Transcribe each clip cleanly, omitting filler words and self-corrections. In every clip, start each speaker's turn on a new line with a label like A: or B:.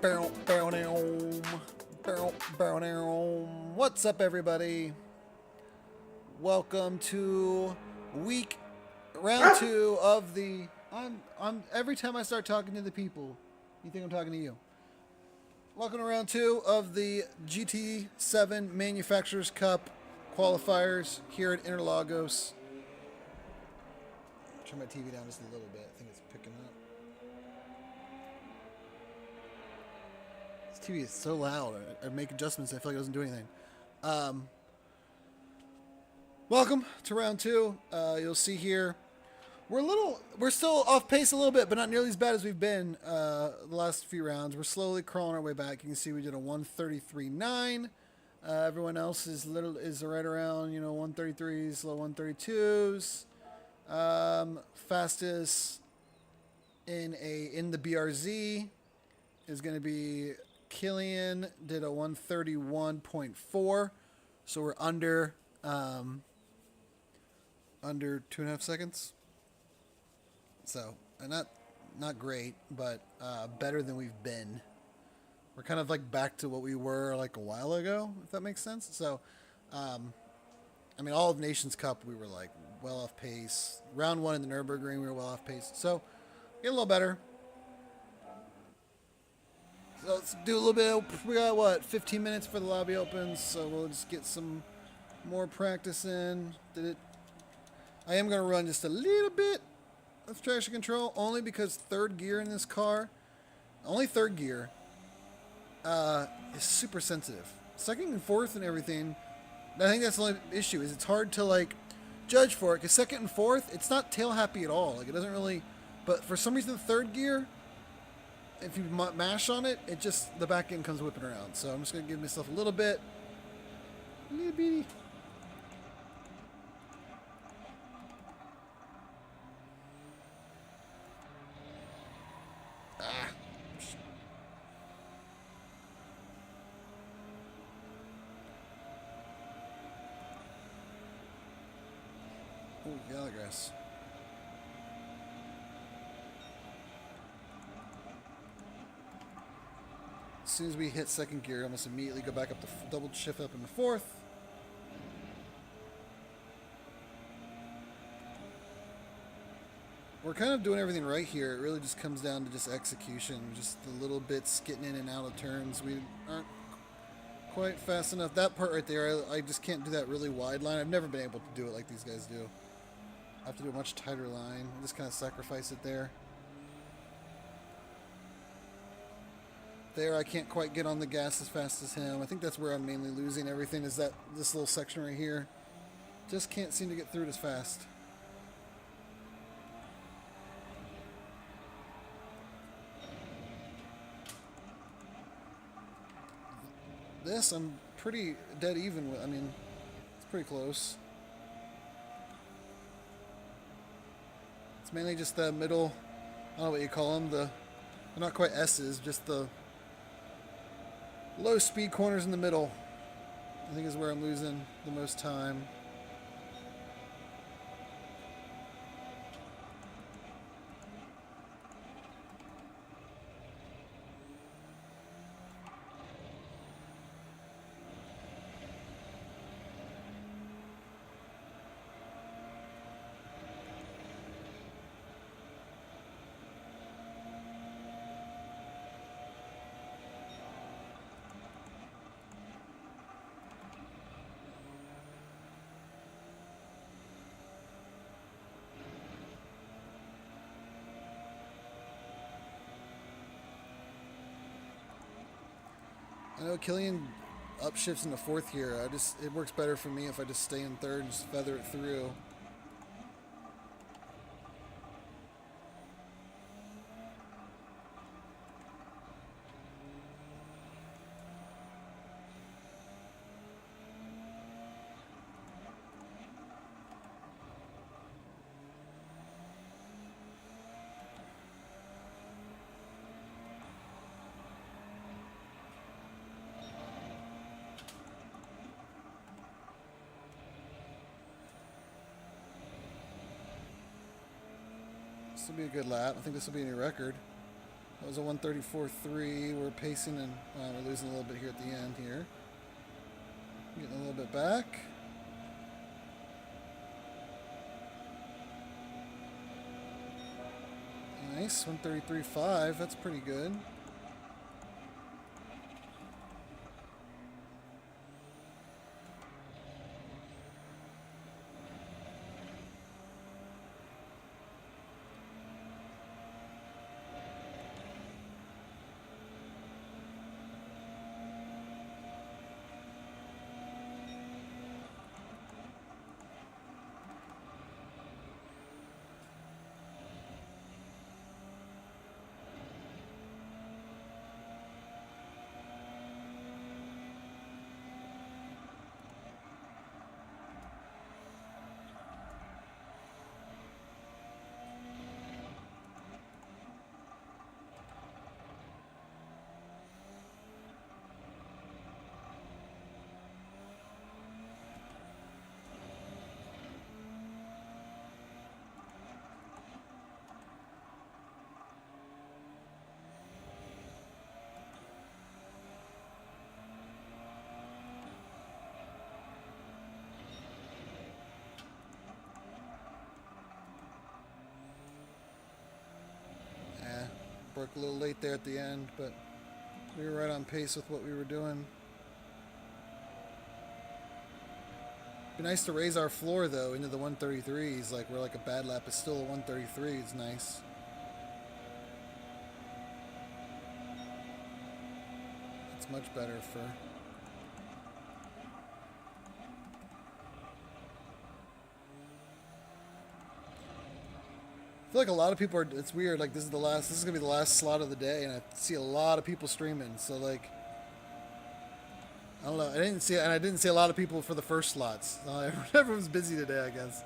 A: What's up, everybody? Welcome to round two of the. I'm every time I start talking to the people, you think I'm talking to you. Welcome to round two of the GT7 Manufacturers Cup qualifiers here at Interlagos. Turn my TV down just a little bit. I think it's picking up. This TV is so loud. I make adjustments. I feel like it doesn't do anything. Welcome to round two. You'll see here we're still off pace a little bit, but not nearly as bad as we've been the last few rounds. We're slowly crawling our way back. You can see we did a 133.9. Everyone else is right around 133s, low 132s. Fastest in the BRZ is going to be Killian, did a 131.4, so we're under 2.5 seconds. So not great, but better than we've been. We're kind of like back to what we were like a while ago, if that makes sense. So, all of Nations Cup we were like well off pace. Round one in the Nürburgring we were well off pace. So, get a little better. So let's do a little bit. We got 15 minutes for the lobby opens, so we'll just get some more practice in. I am going to run just a little bit of traction control, only because third gear in this car, only third gear, is super sensitive. Second and fourth and everything, I think that's the only issue, is it's hard to like judge for it, because second and fourth, it's not tail happy at all. Like, it doesn't really, but for some reason third gear, if you mash on it, the back end comes whipping around. So I'm just going to give myself a little bitty. Oh, Gallagras. As soon as we hit second gear, I almost immediately go back up to double shift up in the fourth. We're kind of doing everything right here. It really just comes down to just execution, just the little bits getting in and out of turns. We aren't quite fast enough. That part right there, I just can't do that really wide line. I've never been able to do it like these guys do. I have to do a much tighter line. I just kind of sacrifice it there. There, I can't quite get on the gas as fast as him. I think that's where I'm mainly losing everything, is this little section right here. Just can't seem to get through it as fast. This, I'm pretty dead even with. It's pretty close. It's mainly just the middle, I don't know what you call them, they're not quite S's, just the low speed corners in the middle, I think, is where I'm losing the most time. I know Killian upshifts into fourth here. It works better for me if I just stay in third and just feather it through. This will be a good lap. I think this will be a new record. That was a 134.3. We're pacing and we're losing a little bit here at the end here. Getting a little bit back. Nice, 133.5. That's pretty good. Broke a little late there at the end, but we were right on pace with what we were doing. Be nice to raise our floor though into the 133s. Like we're like a bad lap is still a 133. It's nice. It's much better for. I feel like a lot of people are, it's weird, like this is gonna be the last slot of the day, and I see a lot of people streaming, so like, I don't know, I didn't see a lot of people for the first slots. Everyone's busy today, I guess.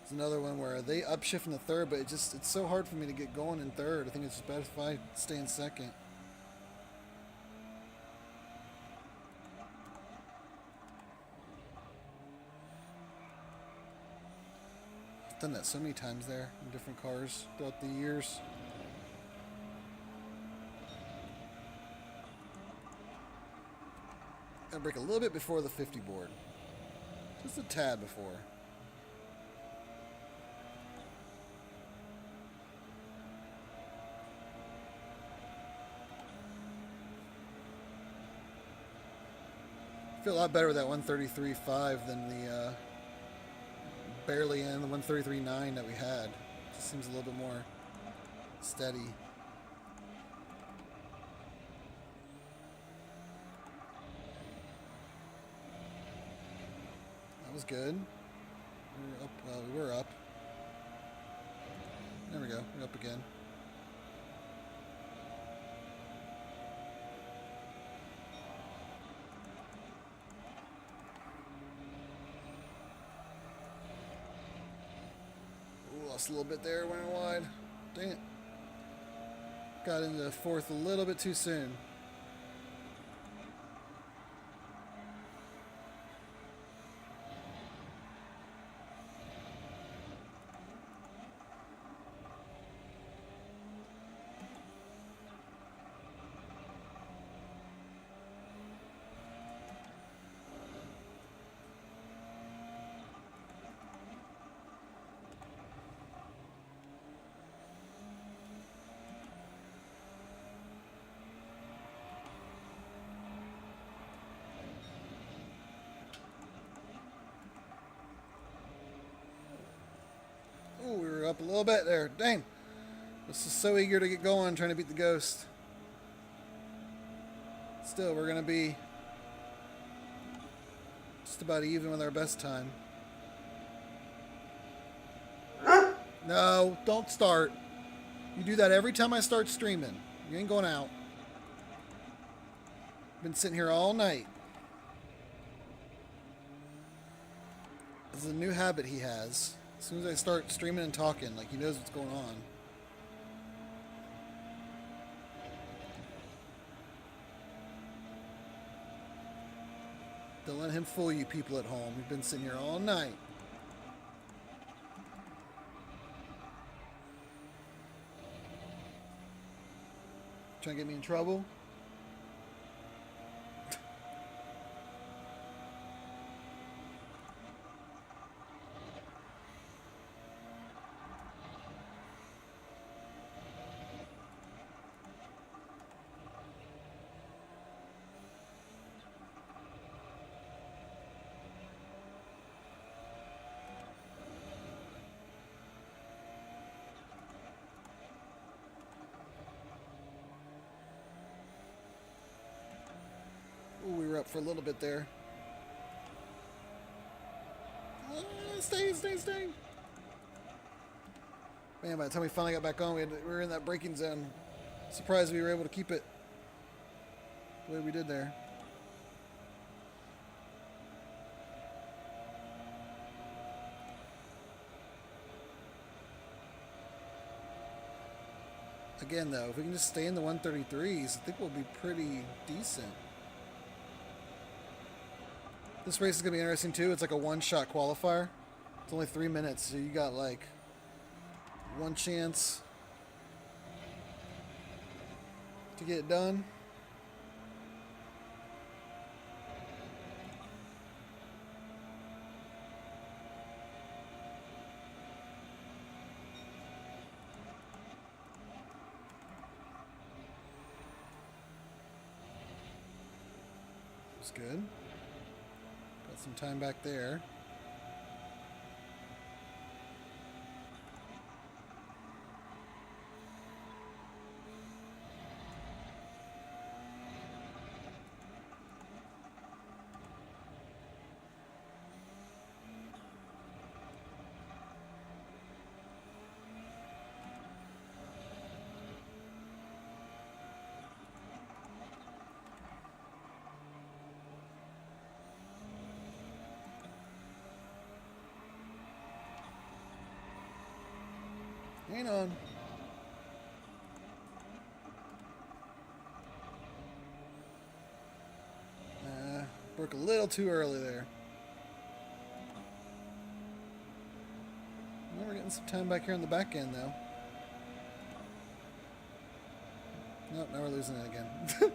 A: It's another one where they upshift in the third, but it's so hard for me to get going in third. I think it's just better if I stay in second. I've done that so many times there in different cars throughout the years. Gotta brake a little bit before the 50 board. Just a tad before. I feel a lot better with that 133.5 than the barely in the 133.9 that we had. Just seems a little bit more steady. That was good. We were up. Well, we were up. There we go. We're up again. Lost a little bit there, went wide. Dang it. Got into fourth a little bit too soon. Ooh, we were up a little bit there. Dang. This is so eager to get going, trying to beat the Ghost. Still, we're going to be just about even with our best time. No, don't start. You do that every time I start streaming. You ain't going out. Been sitting here all night. This is a new habit he has. As soon as I start streaming and talking, like he knows what's going on. Don't let him fool you people at home. We've been sitting here all night. Trying to get me in trouble? Ooh, we were up for a little bit there. Stay. Man, by the time we finally got back on, we were in that braking zone. Surprised we were able to keep it the way we did there. Again, though, if we can just stay in the 133s, I think we'll be pretty decent. This race is going to be interesting, too. It's like a one-shot qualifier. It's only 3 minutes, so you got, like, one chance to get it done. It's good. Got some time back there. Hang on. Broke a little too early there. Well, we're getting some time back here on the back end, though. Nope, now we're losing it again.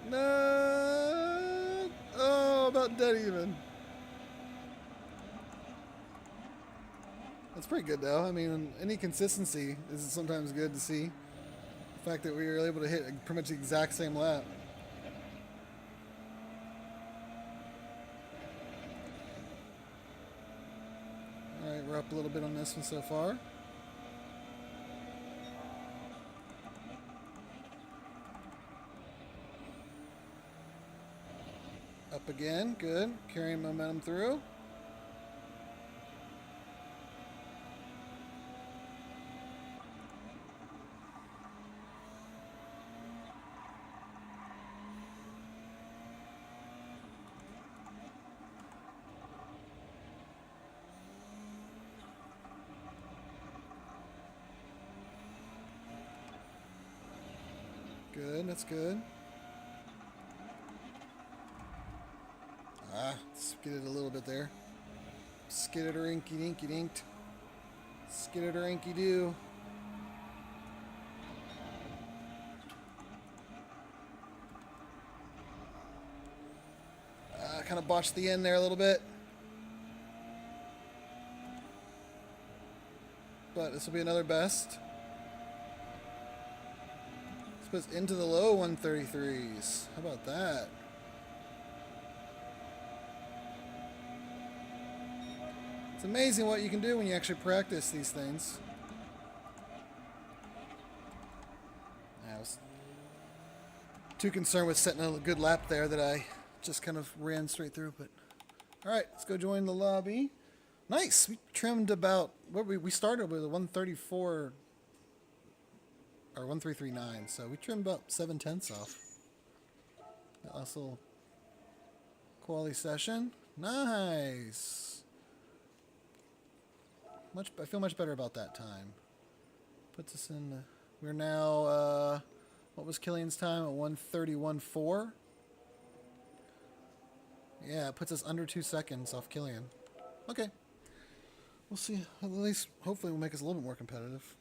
A: No! Oh, about dead even. That's pretty good, though. I mean, any consistency is sometimes good to see. The fact that we were able to hit pretty much the exact same lap. Alright, we're up a little bit on this one so far. Up again, good. Carrying momentum through. Good, that's good. Let's get it a little bit there. Skid-a-rinky dinky dinked. Skid-a-rinky doo. Kind of botched the end there a little bit. But this will be another best. Let's put into the low 133s. How about that? It's amazing what you can do when you actually practice these things. I was too concerned with setting a good lap there that I just kind of ran straight through. But all right, let's go join the lobby. Nice. We trimmed about what we started with a 134 or 1339. So we trimmed about 7/10 off. That last little quality session. Nice. I feel much better about that time. Puts us in. We're now. What was Killian's time at 1:31.4? Yeah, it puts us under 2 seconds off Killian. Okay. We'll see. At least, hopefully, we'll make us a little bit more competitive.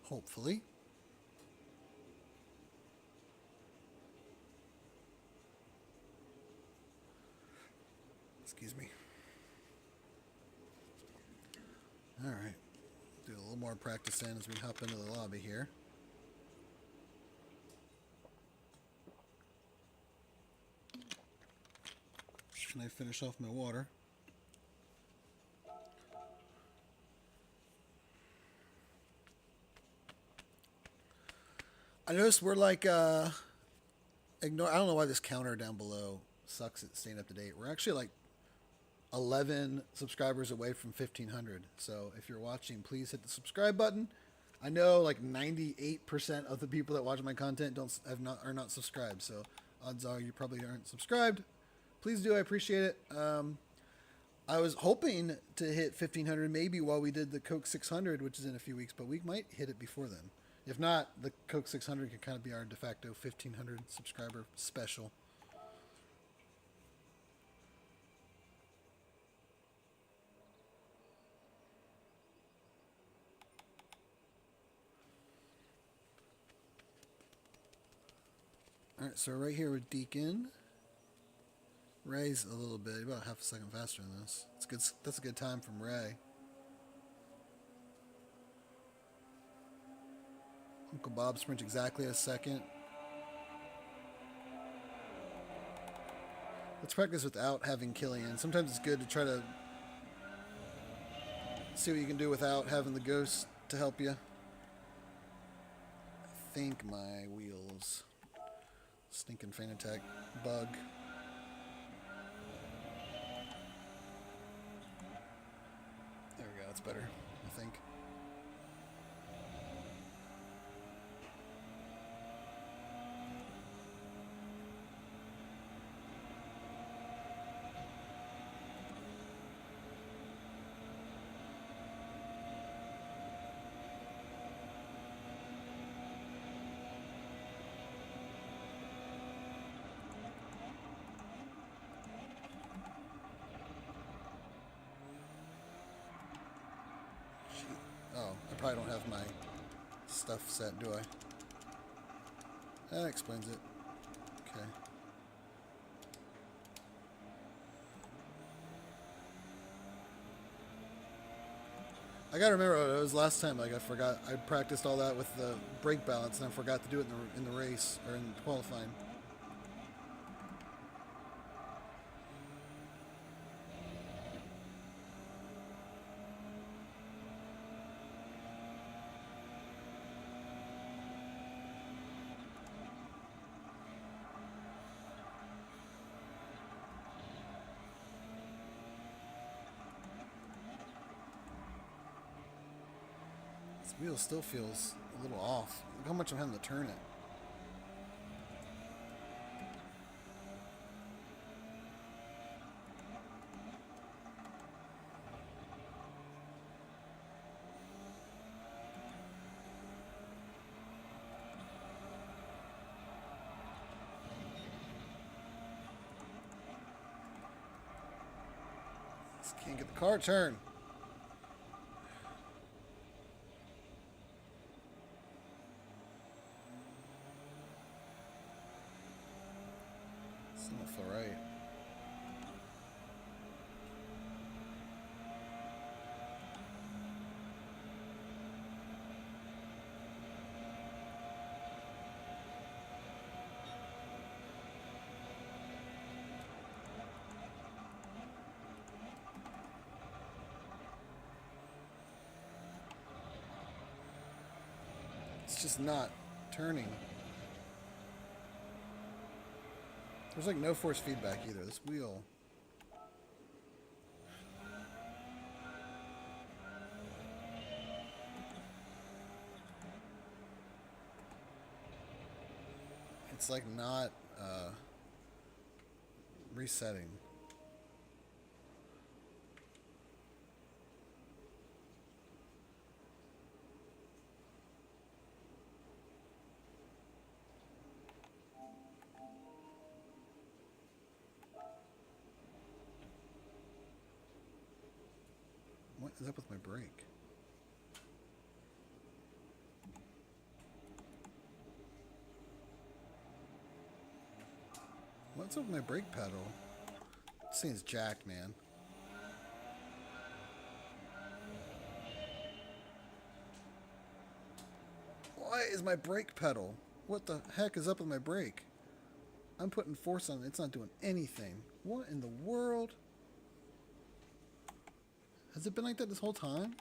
A: Hopefully. Excuse me. All right. Do a little more practice in as we hop into the lobby here. Can I finish off my water? I noticed we're like, I don't know why this counter down below sucks at staying up to date. We're actually like 11 subscribers away from 1,500. So if you're watching, please hit the subscribe button. I know like 98% of the people that watch my content are not subscribed. So odds are you probably aren't subscribed. Please do. I appreciate it. I was hoping to hit 1,500 maybe while we did the Coke 600, which is in a few weeks, but we might hit it before then. If not, the Coke 600 can kind of be our de facto 1,500 subscriber special. All right, so right here with Deacon. Ray's a little bit, about half a second faster than this. It's good. That's a good time from Ray. Uncle Bob sprints exactly a second. Let's practice without having Killian. Sometimes it's good to try to see what you can do without having the ghost to help you. I think my wheels. Stinking Fanatec bug. There we go, that's better, I think. Oh, I probably don't have my stuff set, do I? That explains it. Okay. I gotta remember what it was last time. Like I forgot, I practiced all that with the brake balance, and I forgot to do it in the race or in qualifying. This wheel still feels a little off. Look how much I'm having to turn it. Just can't get the car to turn. Right. It's just not turning. There's like no force feedback either. This wheel. it's like not resetting. What is up with my brake? What's up with my brake pedal? This thing's jacked, man. Why is my brake pedal? What the heck is up with my brake? I'm putting force on it. It's not doing anything. What in the world? Has it been like that this whole time?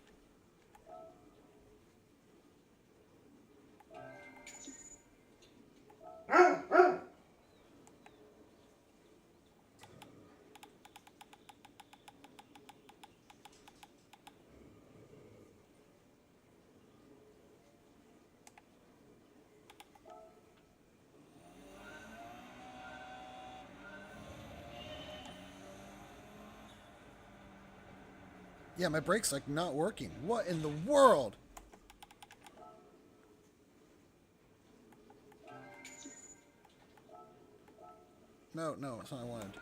A: Yeah, my brake's like not working. What in the world? No, no, that's not what I wanted.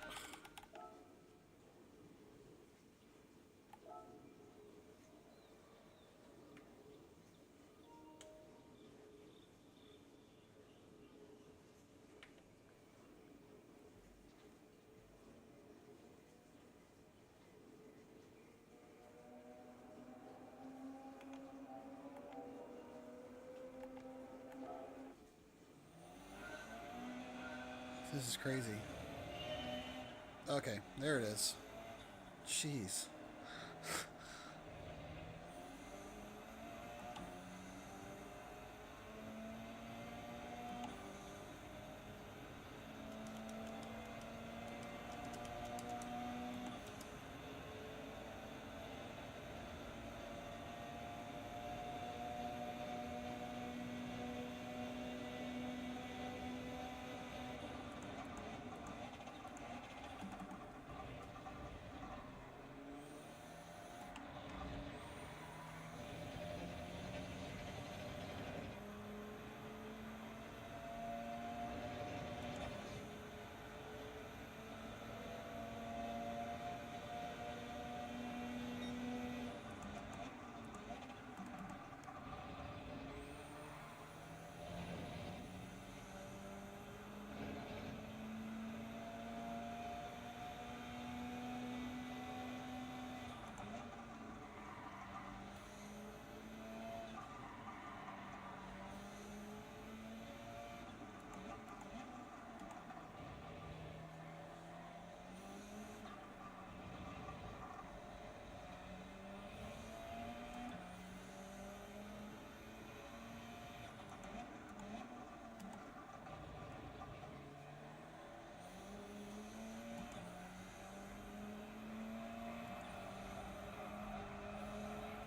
A: This is crazy. Okay, there it is. Jeez.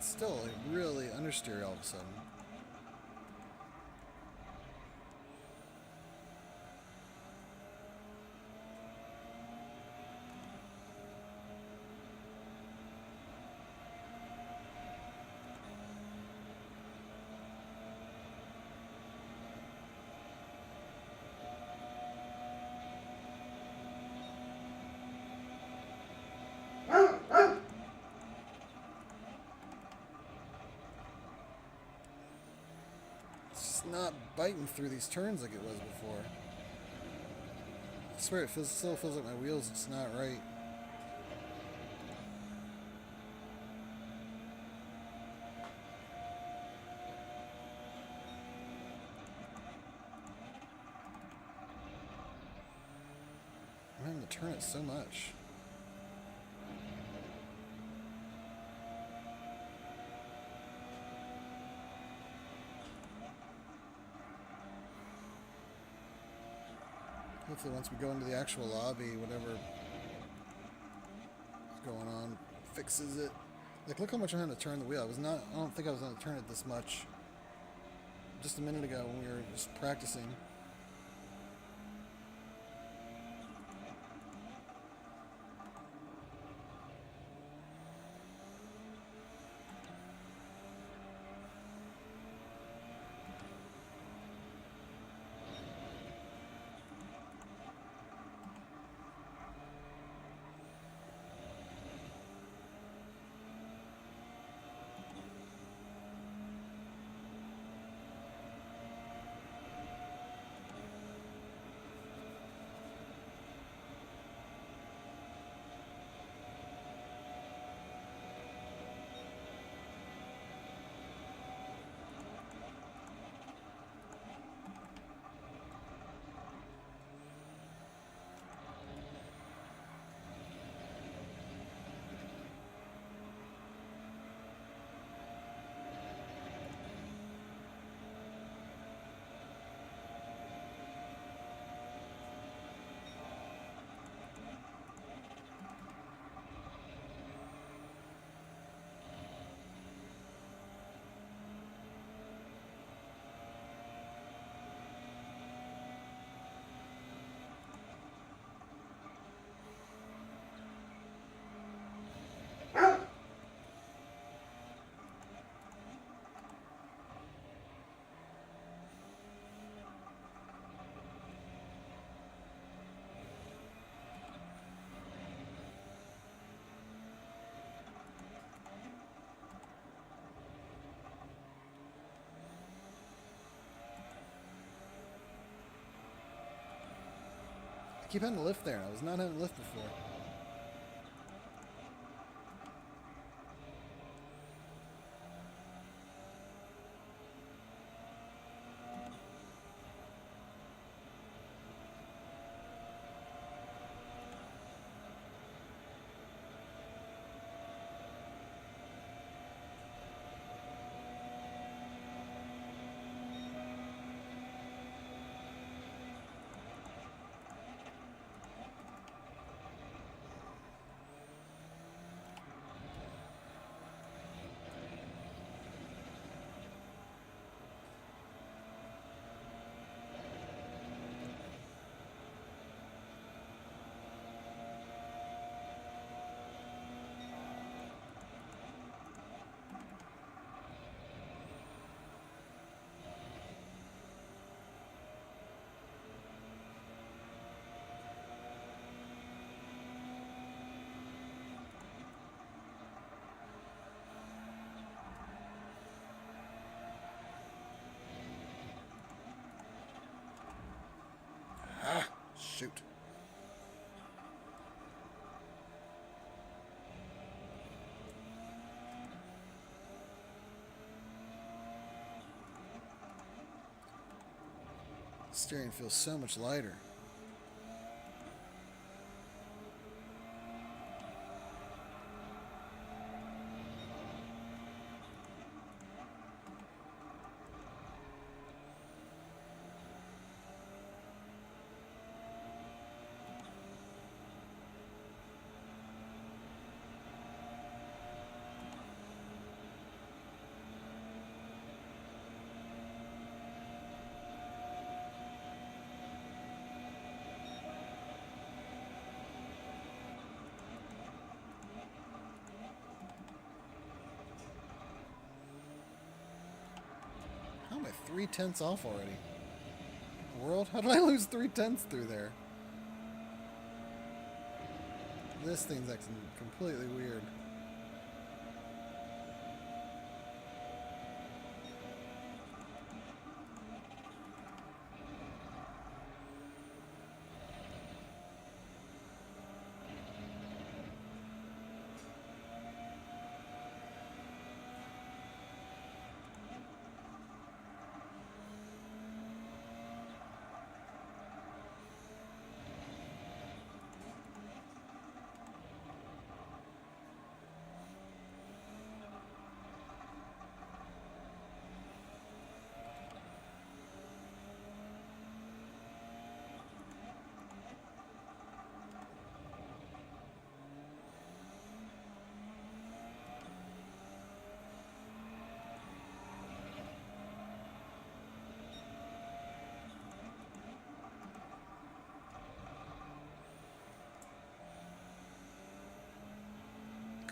A: Still like really understeer all of a sudden. It's not biting through these turns like it was before. I swear it still feels like my wheels, it's not right. I'm having to turn it so much. Hopefully once we go into the actual lobby, whatever is going on fixes it. Like, look how much I'm having to turn the wheel. I don't think I was going to turn it this much just a minute ago when we were just practicing. keep having a lift there. I was not having a lift before. Ah, shoot. The steering feels so much lighter. How am I 3/10 off already? World? How did I lose 3/10 through there? This thing's acting completely weird.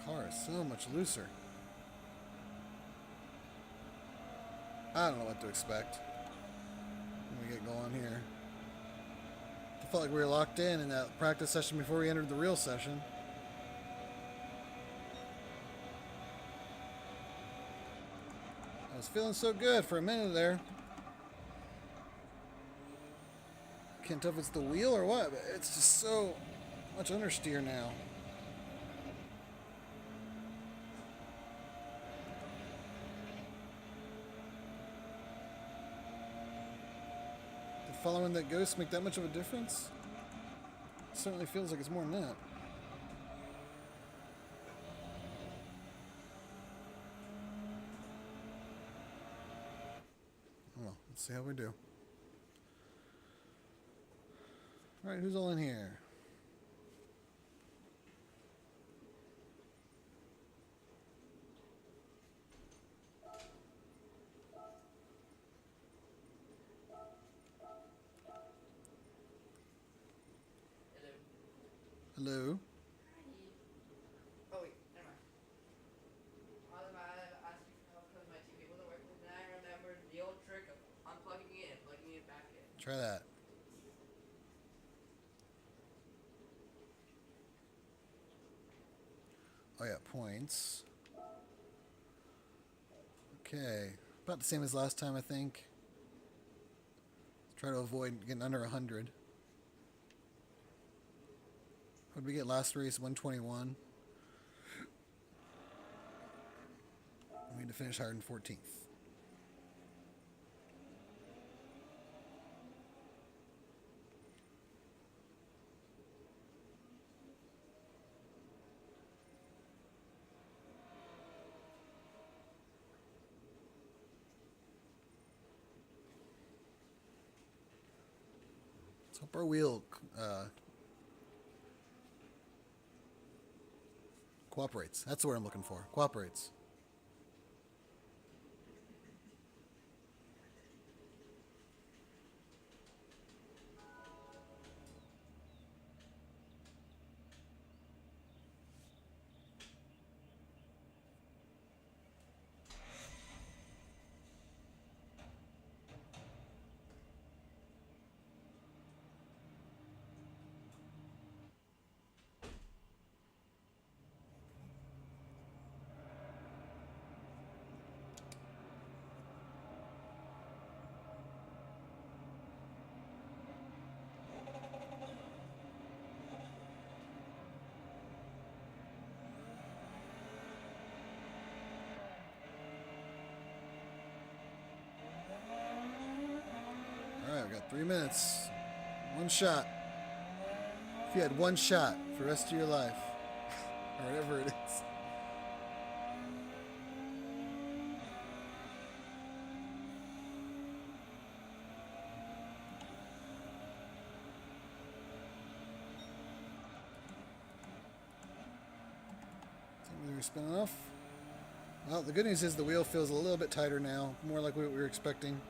A: Car is so much looser. I don't know what to expect when we get going here. I felt like we were locked in that practice session before we entered the real session. I was feeling so good for a minute there. Can't tell if it's the wheel or what, but it's just so much understeer now. Following that ghost make that much of a difference? It certainly feels like it's more than that. Well, let's see how we do. Alright, who's all in here? Hello.
B: Oh wait, never mind. I was about to ask you for help because my TV wasn't working, and then I remembered the old trick of unplugging it and plugging it back in.
A: Try that. Oh yeah, points. Okay. About the same as last time, I think. Try to avoid getting under 100. What did we get last race? 121. We need to finish higher than 14th. Let's hope our wheel cooperates. That's the word I'm looking for. Cooperates. Alright, we got 3 minutes. One shot. If you had one shot for the rest of your life, or whatever it is. Think we're spinning off. Well, the good news is the wheel feels a little bit tighter now, more like what we were expecting.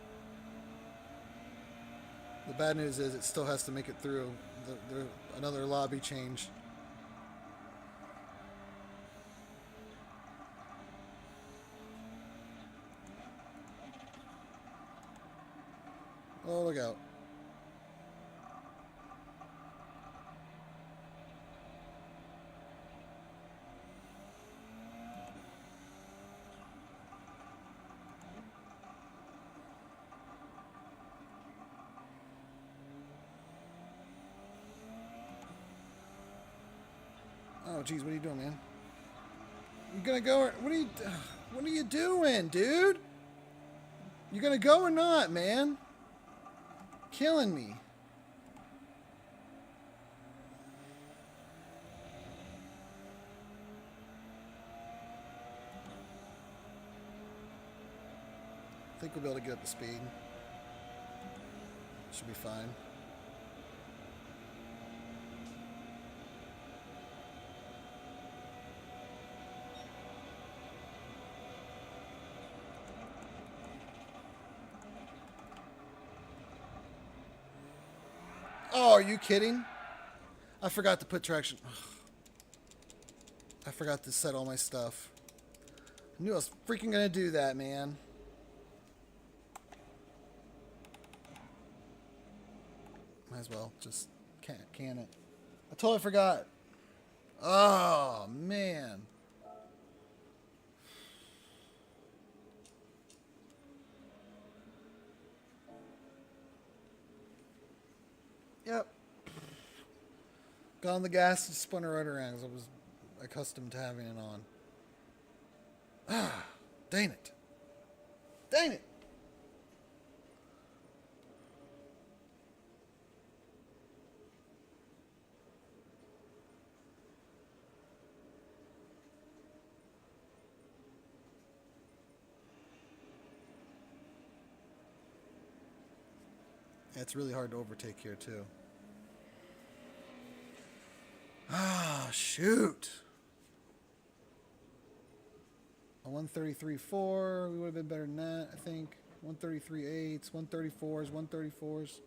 A: The bad news is it still has to make it through another lobby change. Oh, look out. Oh, geez, what are you doing, man? You gonna go or what are you doing, dude? You gonna go or not, man? Killing me. I think we'll be able to get up to speed. Should be fine. Oh, are you kidding? I forgot to put traction. Ugh. I forgot to set all my stuff. I knew I was freaking gonna do that, man. Might as well just can it. I totally forgot. Oh, man. Yep. Got on the gas and spun it right around because I was accustomed to having it on. Ah, dang it. Dang it. It's really hard to overtake here, too. Ah, shoot. A 133.4. We would have been better than that, I think. 133.8s, 134s, 134s.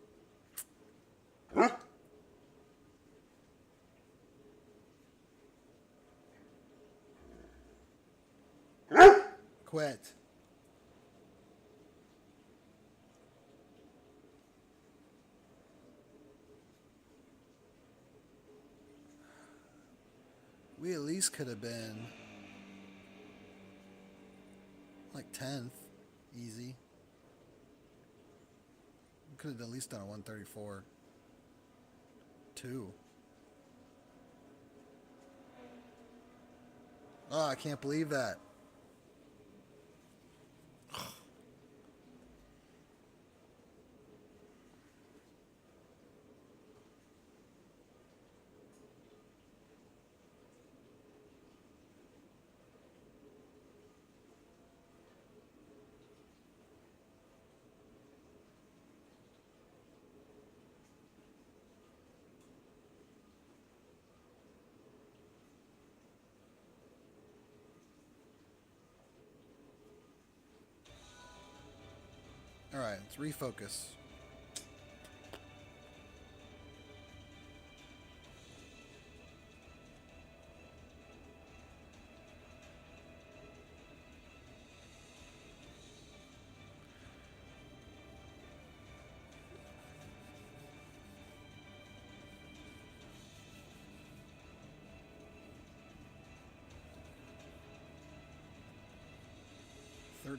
A: Quit. We at least could have been like 10th, easy. We could have at least done a 134. 2. Oh, I can't believe that. All right, let's refocus.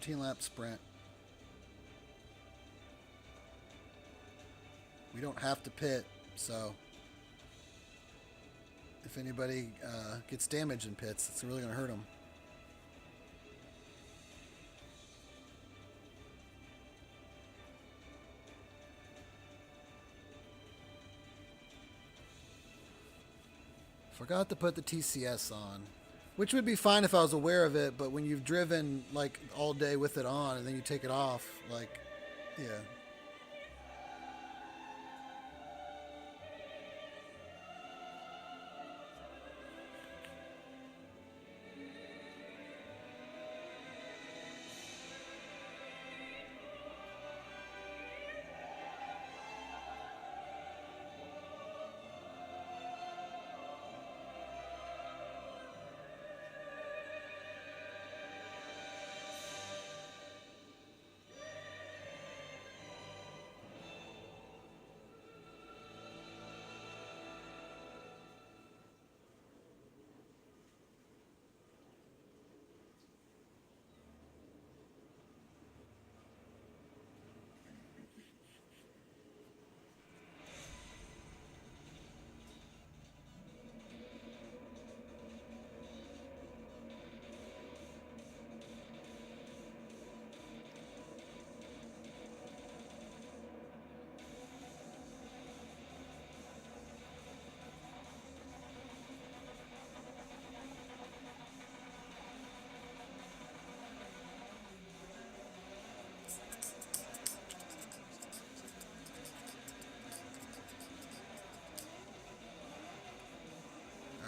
A: Lap sprint. We don't have to pit, so if anybody gets damaged in pits, it's really going to hurt them. Forgot to put the TCS on, which would be fine if I was aware of it, but when you've driven like all day with it on and then you take it off, like, yeah.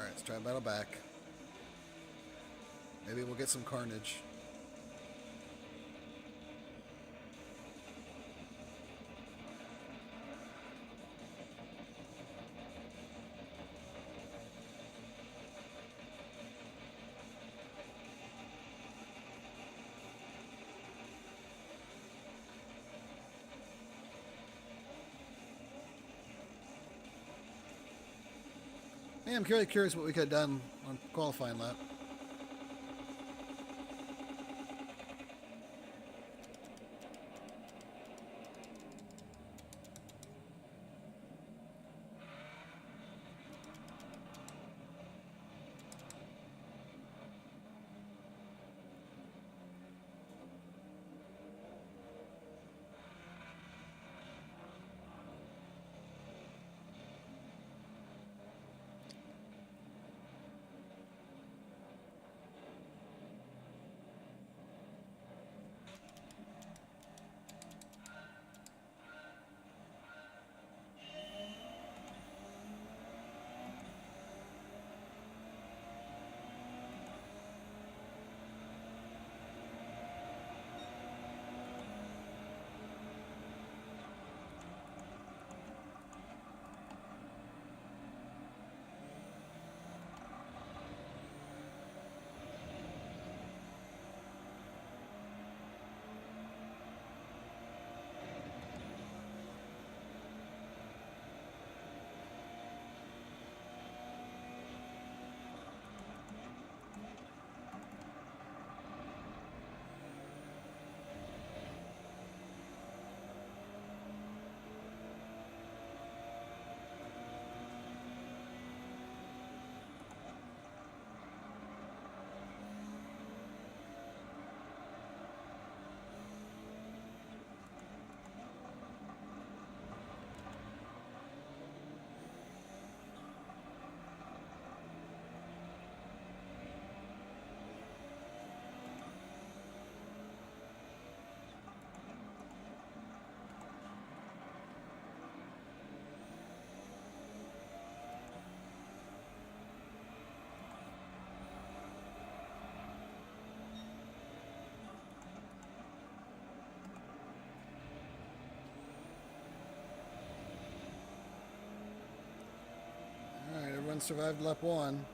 A: Let's try battle back. Maybe we'll get some carnage. Yeah, I'm really curious what we could have done on qualifying lap. McClaren survived lap 1.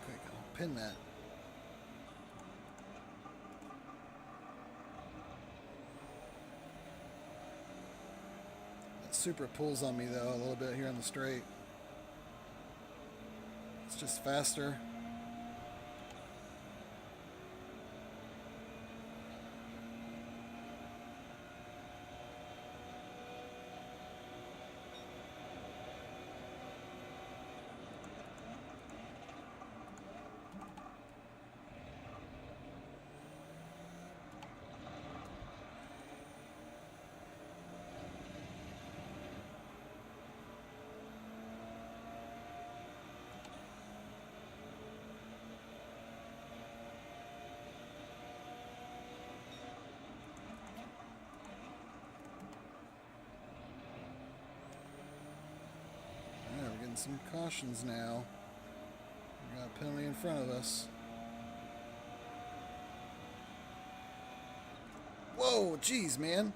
A: Quick, I'll pin that. That super pulls on me though a little bit here on the straight. It's just faster. Some cautions now. We got a penalty in front of us. Whoa, geez, man.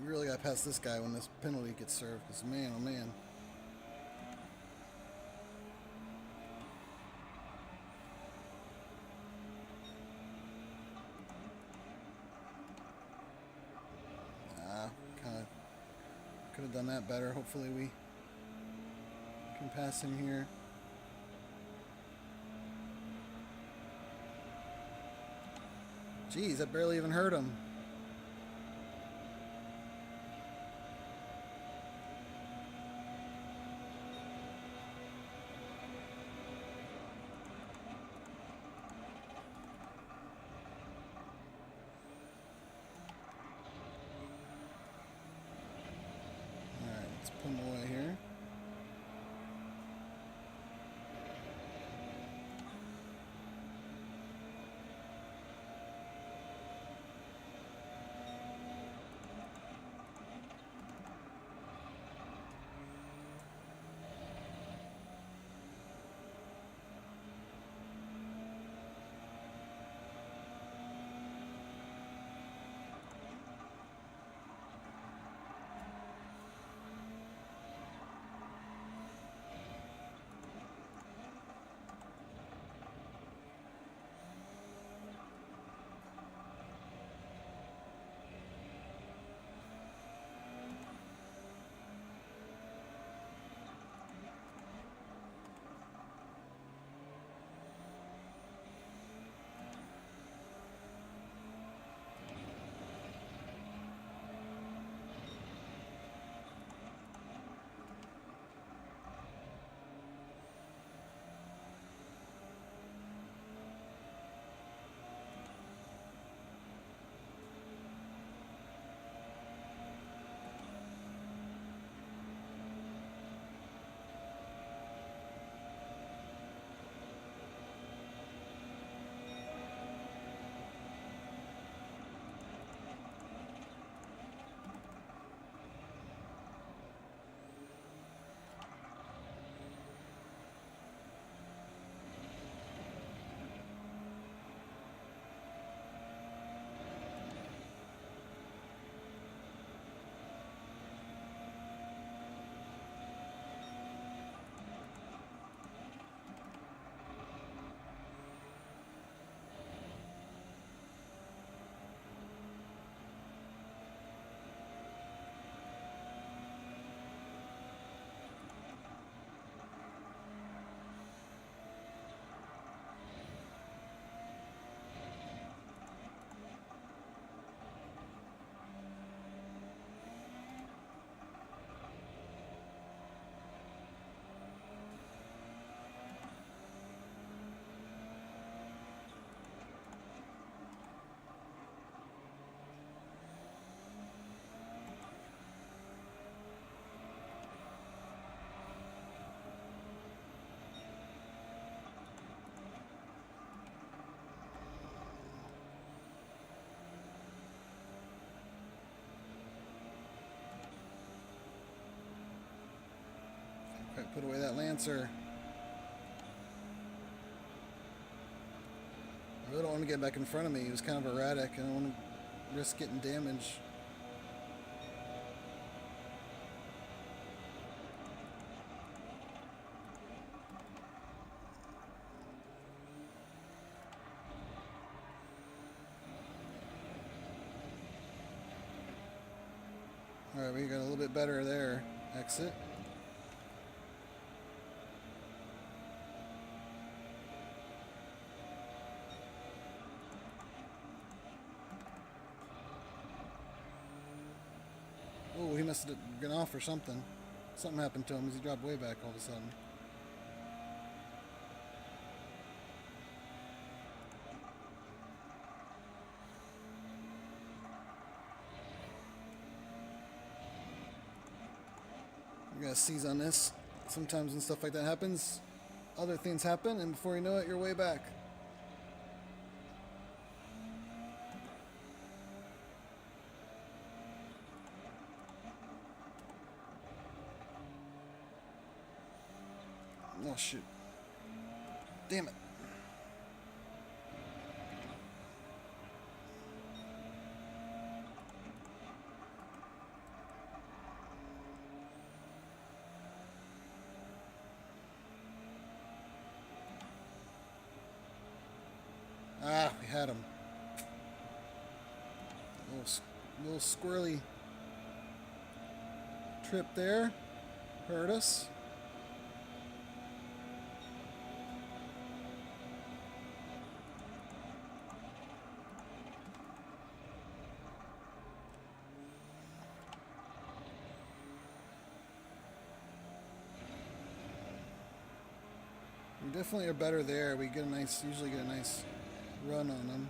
A: We really got past this guy when this penalty gets served, because man, oh man. Kind of could have done that better. Hopefully we can pass him here. Jeez, that barely even hurt him. Let's put him away here. Put away that Lancer. I really don't want to get back in front of me. He was kind of erratic. I don't want to risk getting damage. Alright, we got a little bit better there. Exit. Oh, he must have gone off or something. Something happened to him as he dropped way back all of a sudden. You gotta seize on this. Sometimes when stuff like that happens, other things happen, and before you know it, you're way back. Oh, shoot. Damn it. Ah, we had him. Little squirrely trip there. Hurt us. We definitely are better there. We get a nice, usually get a nice run on them.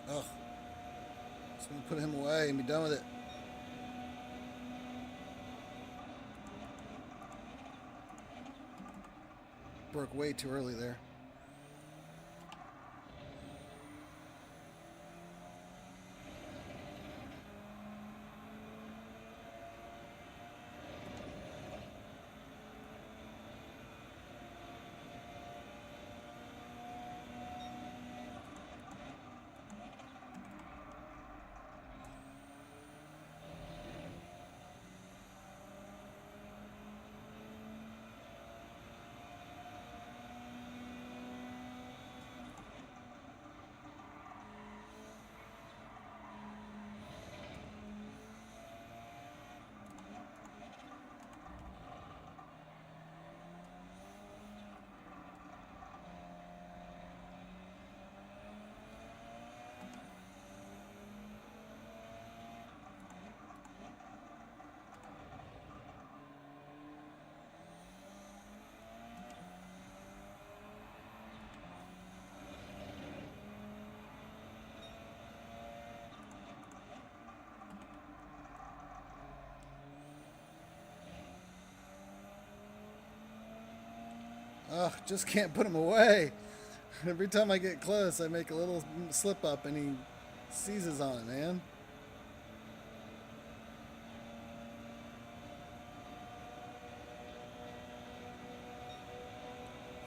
A: Ugh. Just gonna put him away and be done with it. Broke way too early there. Ugh, just can't put him away. Every time I get close, I make a little slip up and he seizes on it, man.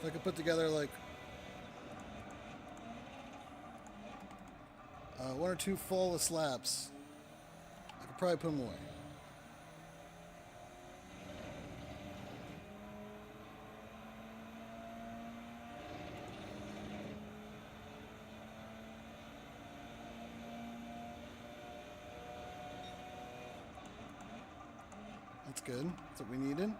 A: If I could put together like One or two flawless laps. I could probably put them away. That's good. That's what we needed.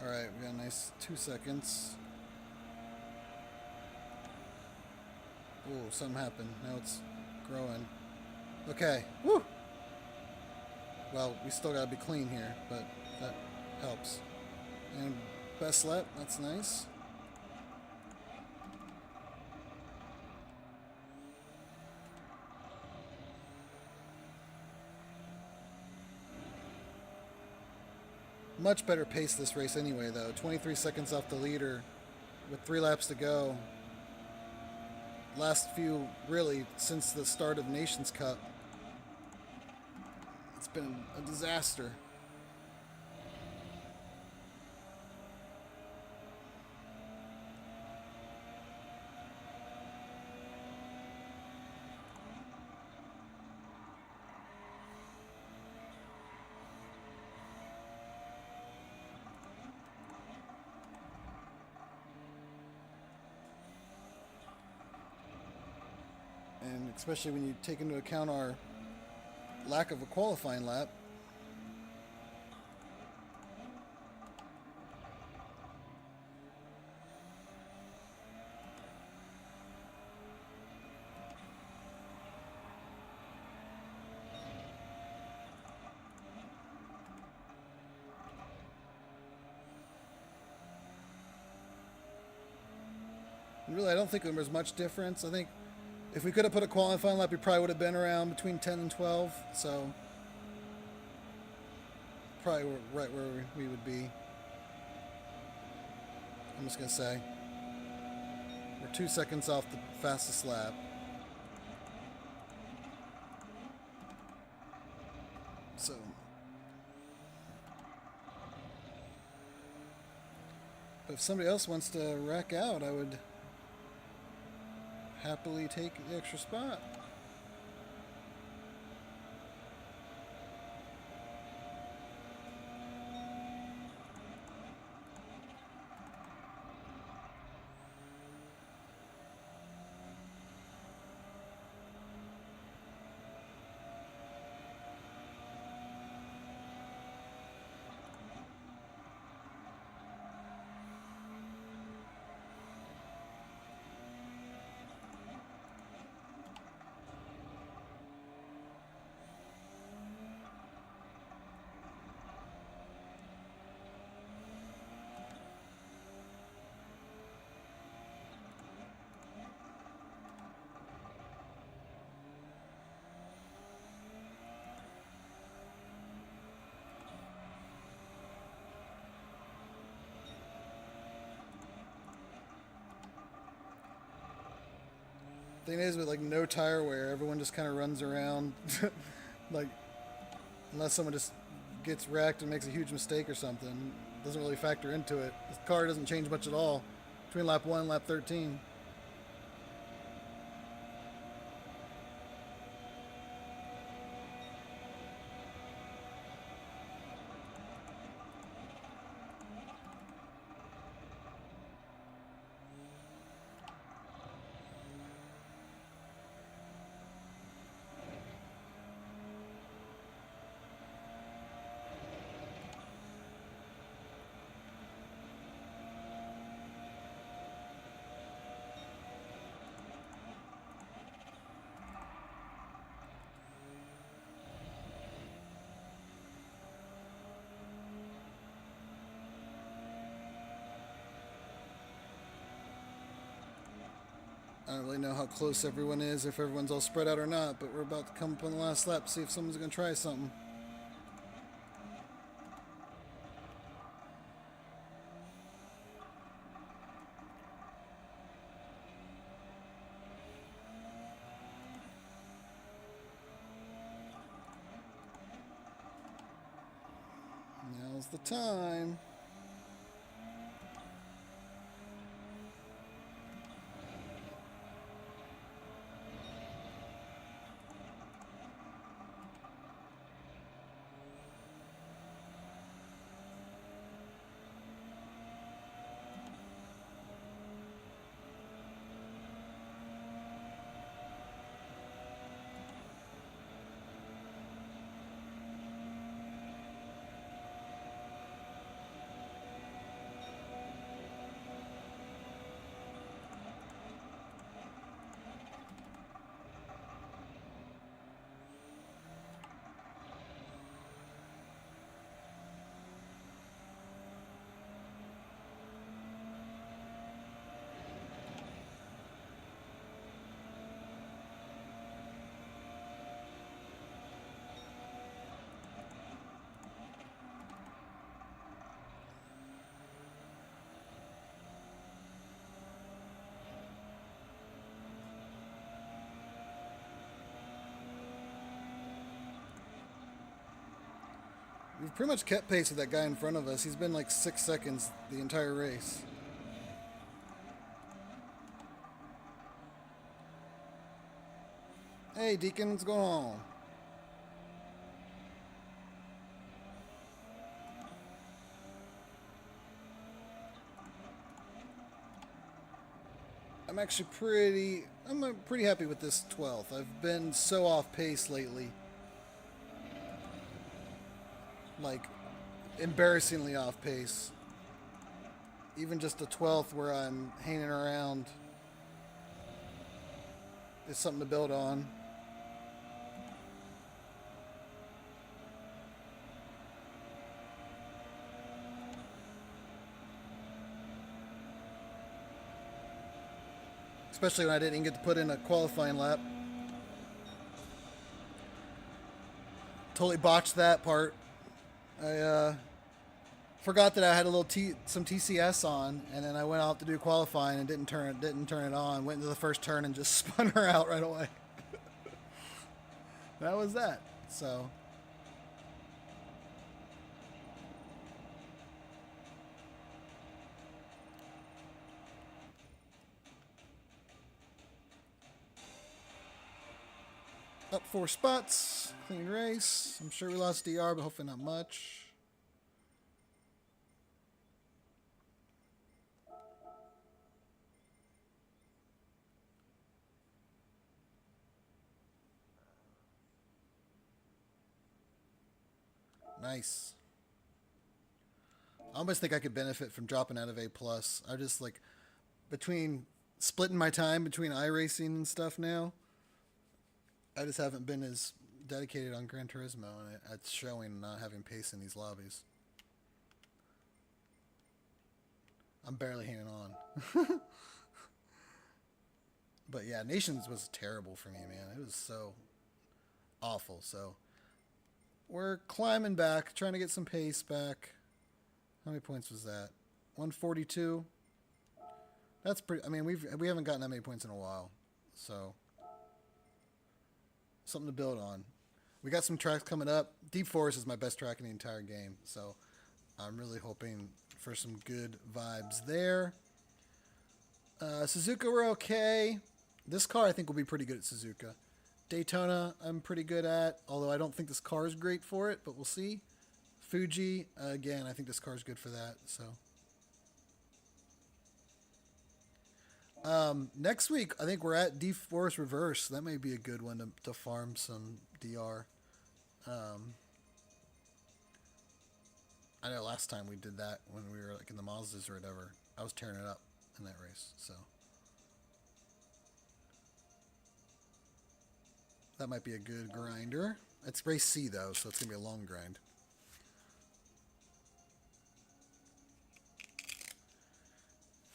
A: Alright, we got a nice 2 seconds. Oh, something happened. Now it's growing. Okay. Woo! Well, we still gotta be clean here, but that helps. And best lap, that's nice. Much better pace this race anyway, though. 23 seconds off the leader with 3 laps to go. Last few, really, since the start of Nations Cup. It's been a disaster. And especially when you take into account our lack of a qualifying lap. And really, I don't think there was much difference. I think if we could have put a qualifying lap, we probably would have been around between 10 and 12. So probably right where we would be. I'm just going to say we're 2 seconds off the fastest lap. So but if somebody else wants to rack out, I would happily take the extra spot. Thing is, with like no tire wear, everyone just kind of runs around, like unless someone just gets wrecked and makes a huge mistake or something, doesn't really factor into it. The car doesn't change much at all between lap 1 and lap 13. I don't really know how close everyone is, if everyone's all spread out or not, but we're about to come up on the last lap, see if someone's going to try something. Now's the time. We've pretty much kept pace with that guy in front of us. He's been like 6 seconds the entire race. Hey, Deacon, what's going on? I'm actually pretty happy with this 12th. I've been so off pace lately. Like, embarrassingly off pace. Even just a 12th where I'm hanging around is something to build on. Especially when I didn't get to put in a qualifying lap. Totally botched that part. I forgot that I had a little some TCS on, and then I went out to do qualifying and didn't turn it on. Went into the first turn and just spun her out right away. That was that. So. Up 4 spots, clean race. I'm sure we lost DR, but hopefully not much. Nice. I almost think I could benefit from dropping out of A+. I just like, between splitting my time between iRacing and stuff now, I just haven't been as dedicated on Gran Turismo, and it's showing not having pace in these lobbies. I'm barely hanging on. But yeah, Nations was terrible for me, man. It was so awful. So we're climbing back, trying to get some pace back. How many points was that? 142. That's pretty. I mean, we haven't gotten that many points in a while, so something to build on. We got some tracks coming up. Deep Forest is my best track in the entire game, so I'm really hoping for some good vibes there. Suzuka, we're okay. This car, I think, will be pretty good at Suzuka. Daytona, I'm pretty good at, although I don't think this car is great for it, but we'll see. Fuji, again, I think this car is good for that, so. Next week, I think we're at Deep Forest Reverse. That may be a good one to farm some DR. I know last time we did that when we were like in the Mazdas or whatever. I was tearing it up in that race, so. That might be a good grinder. It's race C though, so it's going to be a long grind.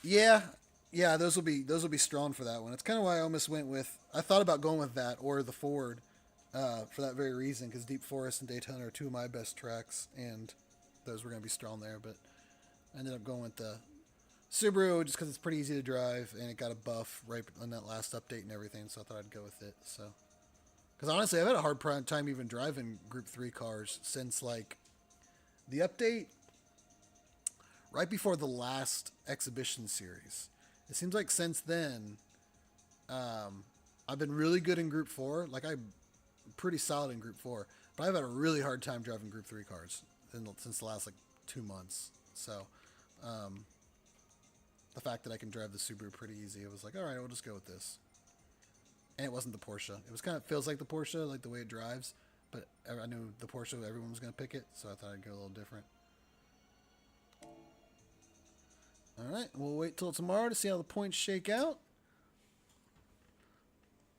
A: Yeah, Yeah, those will be strong for that one. It's kind of why I almost went with. I thought about going with that or the Ford, for that very reason, because Deep Forest and Daytona are two of my best tracks, and those were going to be strong there. But I ended up going with the Subaru just because it's pretty easy to drive, and it got a buff right on that last update and everything. So I thought I'd go with it. So, because honestly, I've had a hard time even driving Group 3 cars since like the update right before the last exhibition series. It seems like since then, I've been really good in Group 4. Like, I'm pretty solid in Group 4. But I've had a really hard time driving Group 3 cars since the last, like, 2 months. So, the fact that I can drive the Subaru pretty easy, it was like, all right, we'll just go with this. And it wasn't the Porsche. It was kind of feels like the Porsche, like the way it drives. But I knew the Porsche, everyone was going to pick it. So I thought I'd go a little different. All right, we'll wait till tomorrow to see how the points shake out.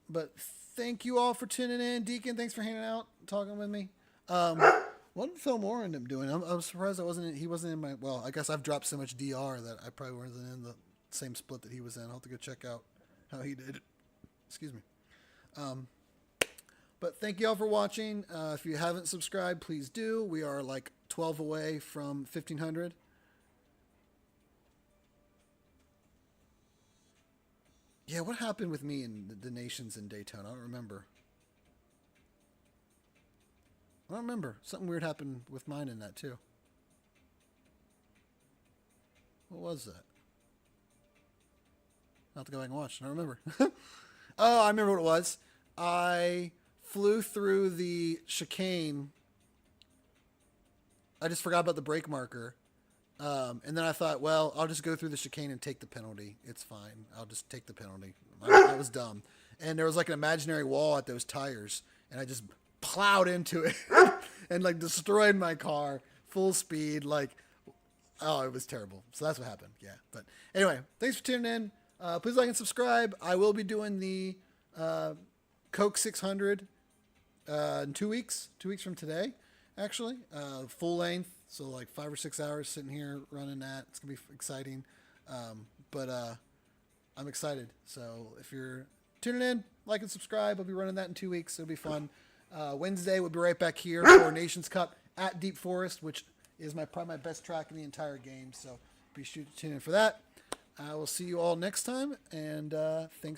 A: But thank you all for tuning in. Deacon, thanks for hanging out, talking with me. What did Phil Moore end up doing? I'm surprised he wasn't in my. Well, I guess I've dropped so much DR that I probably wasn't in the same split that he was in. I'll have to go check out how he did. Excuse me. But thank you all for watching. If you haven't subscribed, please do. We are like 12 away from 1,500. Yeah, what happened with me in the Nations in Daytona? I don't remember. Something weird happened with mine in that, too. What was that? I'll have to go back and watch. I don't remember. Oh, I remember what it was. I flew through the chicane. I just forgot about the brake marker. And then I thought, well, I'll just go through the chicane and take the penalty. It's fine. I'll just take the penalty. That was dumb. And there was like an imaginary wall at those tires, and I just plowed into it and like destroyed my car full speed. Like, oh, it was terrible. So that's what happened. Yeah. But anyway, thanks for tuning in. Please like and subscribe. I will be doing the Coke 600 in 2 weeks. 2 weeks from today, actually. Full length. So like 5 or 6 hours sitting here running that. It's going to be exciting. But I'm excited. So if you're tuning in, like and subscribe. I'll be running that in 2 weeks. It'll be fun. Wednesday, we'll be right back here for Nations Cup at Deep Forest, which is probably my best track in the entire game. So be sure to tune in for that. I will see you all next time. And thanks.